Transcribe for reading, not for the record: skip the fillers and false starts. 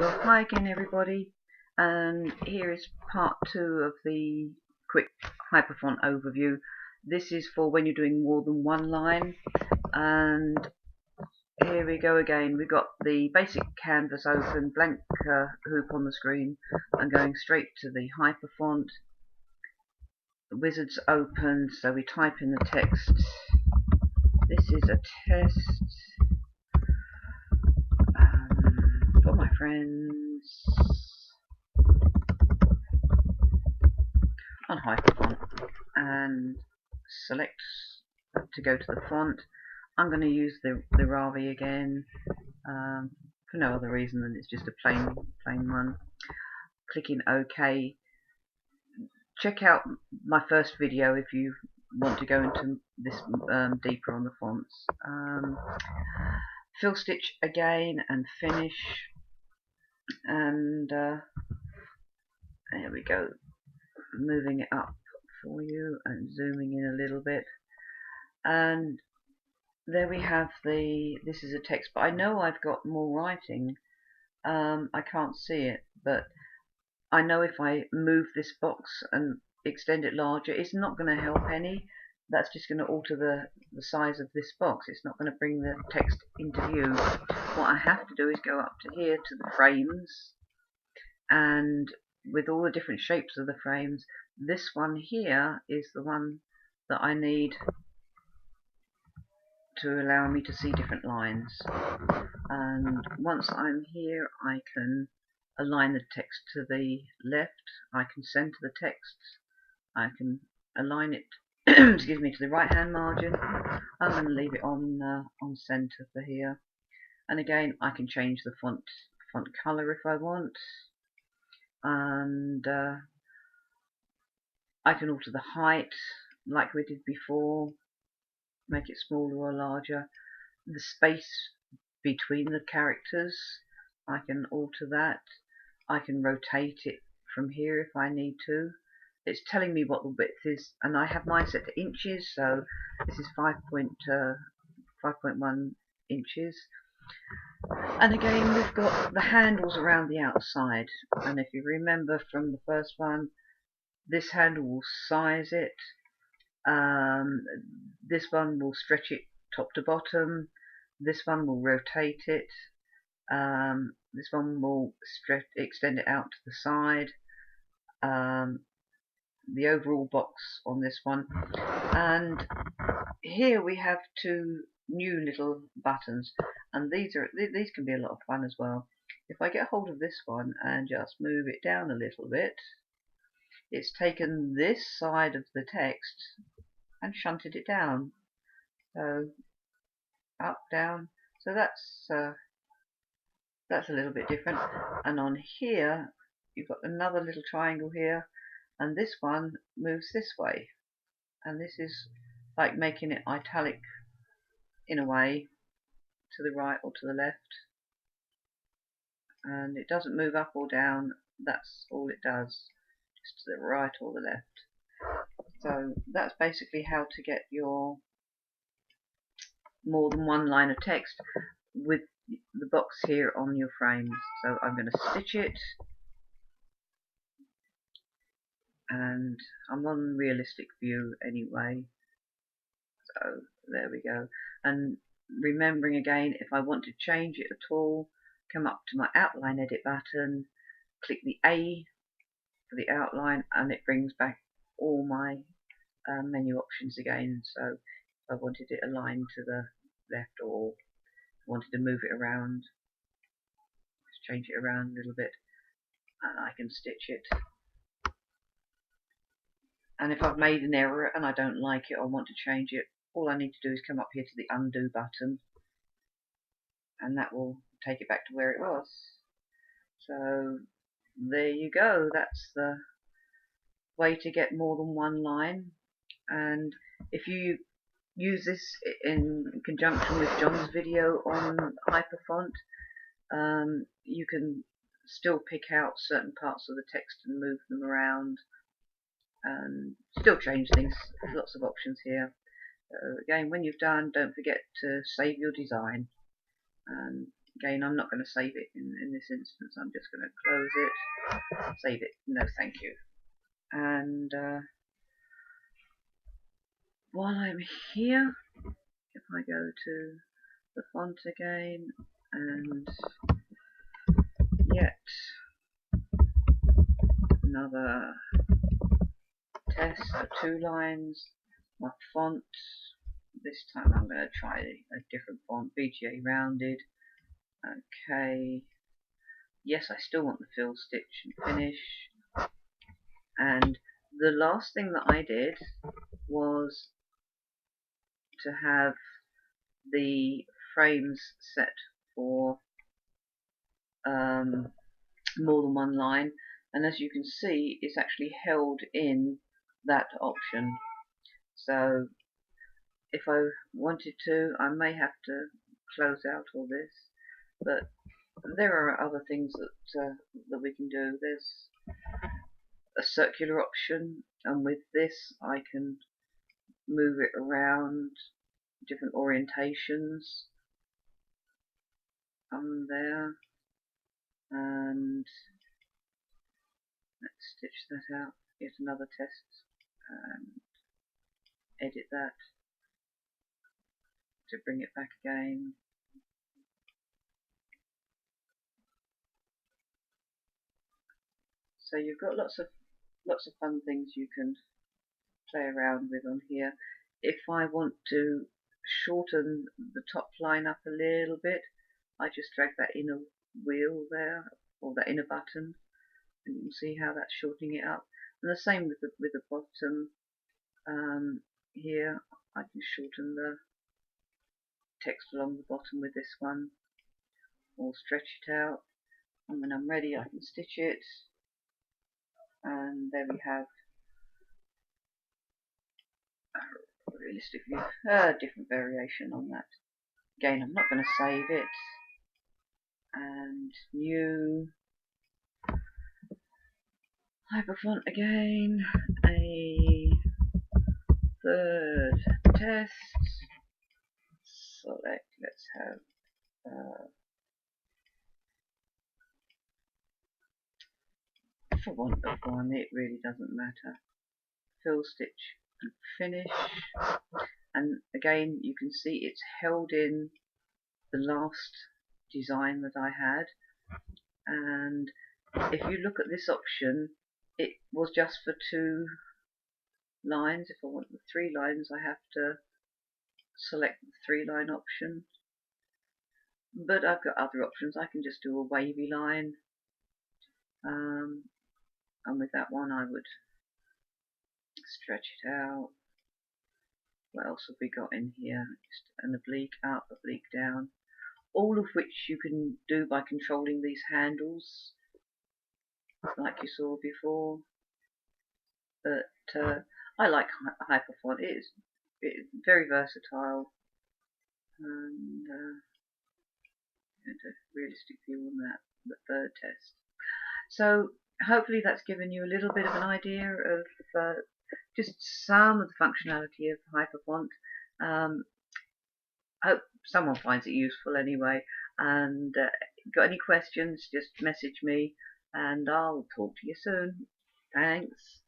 Hi again everybody, and here is part 2 of the quick Hyperfont overview. This is for when you're doing more than one line, and here we go again. We've got the basic canvas open, blank hoop on the screen, and going straight to the Hyperfont. The wizard's open, so we type in the text. This is a test for my friends on Hyperfont, and select to go to the font. I'm going to use the Ravi again for no other reason than it's just a plain one. Clicking OK. Check out my first video if you want to go into this deeper on the fonts. Fill stitch again and finish, and there we go. Moving it up for you and zooming in a little bit, and there we have this is a text, but I know I've got more writing. I can't see it, but I know if I move this box and extend it larger, it's not going to help any. That's just going to alter the size of this box. It's not going to bring the text into view. What I have to do is go up to here to the frames, and with all the different shapes of the frames, this one here is the one that I need to allow me to see different lines. And once I'm here, I can align the text to the left, I can center the text, I can align it excuse me, to the right hand margin. I'm going to leave it on center for here, and again I can change the font color if I want, and I can alter the height like we did before, make it smaller or larger. The space between the characters, I can alter that. I can rotate it from here if I need to. It's telling me what the width is, and I have mine set to inches, so this is 5.1 inches. And again, we've got the handles around the outside, and if you remember from the first one, this handle will size it, this one will stretch it top to bottom, this one will rotate it, this one will extend it out to the side, the overall box on this one. And here we have two new little buttons, and these can be a lot of fun as well. If I get hold of this one and just move it down a little bit, it's taken this side of the text and shunted it down. So up, down. So that's a little bit different. And on here, you've got another little triangle here, and this one moves this way. And this is like making it italic in a way, to the right or to the left. And it doesn't move up or down, that's all it does, just to the right or the left. So that's basically how to get your more than one line of text with the box here on your frames. So I'm going to stitch it, and I'm on realistic view anyway, so there we go. And remembering again, if I want to change it at all, come up to my outline edit button, click the A for the outline, and it brings back all my menu options again. So if I wanted it aligned to the left, or wanted to move it around, just change it around a little bit, and I can stitch it. And if I've made an error and I don't like it or want to change it, all I need to do is come up here to the undo button, and that will take it back to where it was. So there you go, that's the way to get more than one line. And if you use this in conjunction with John's video on Hyperfont, you can still pick out certain parts of the text and move them around and still change things. There's lots of options here. So again, when you've done, don't forget to save your design, and Again, I'm not going to save it in this instance. I'm just going to close it. Save it. No, thank you. And while I'm here, if I go to the font again and yet another test for 2 lines, my font, this time I'm going to try a different font, BGA rounded. Okay, yes, I still want the fill stitch and finish. And the last thing that I did was to have the frames set for more than one line, and as you can see, it's actually held in that option. So if I wanted to, I may have to close out all this, but there are other things that we can do. There's a circular option, and with this I can move it around different orientations on there, and let's stitch that out, get another test and edit that to bring it back again. So you've got lots of fun things you can play around with on here. If I want to shorten the top line up a little bit, I just drag that inner wheel there, or that inner button, and you can see how that's shortening it up. And the same with the bottom. Here I can shorten the text along the bottom with this one, or stretch it out, and when I'm ready I can stitch it, and there we have a realistic view, different variation on that. Again, I'm not going to save it, and new Hyperfont again, a third test, select, let's have for want of one, it really doesn't matter, fill stitch and finish. And again, you can see it's held in the last design that I had, and if you look at this option, it was just for 2 lines. If I want the 3 lines, I have to select the 3-line option, but I've got other options. I can just do a wavy line, and with that one I would stretch it out. What else have we got in here? Just an oblique up, oblique down, all of which you can do by controlling these handles like you saw before. But I like Hyperfont. It's very versatile, and a realistic view on that, the third test. So hopefully that's given you a little bit of an idea of just some of the functionality of Hyperfont. I hope someone finds it useful anyway, and got any questions, just message me and I'll talk to you soon. Thanks.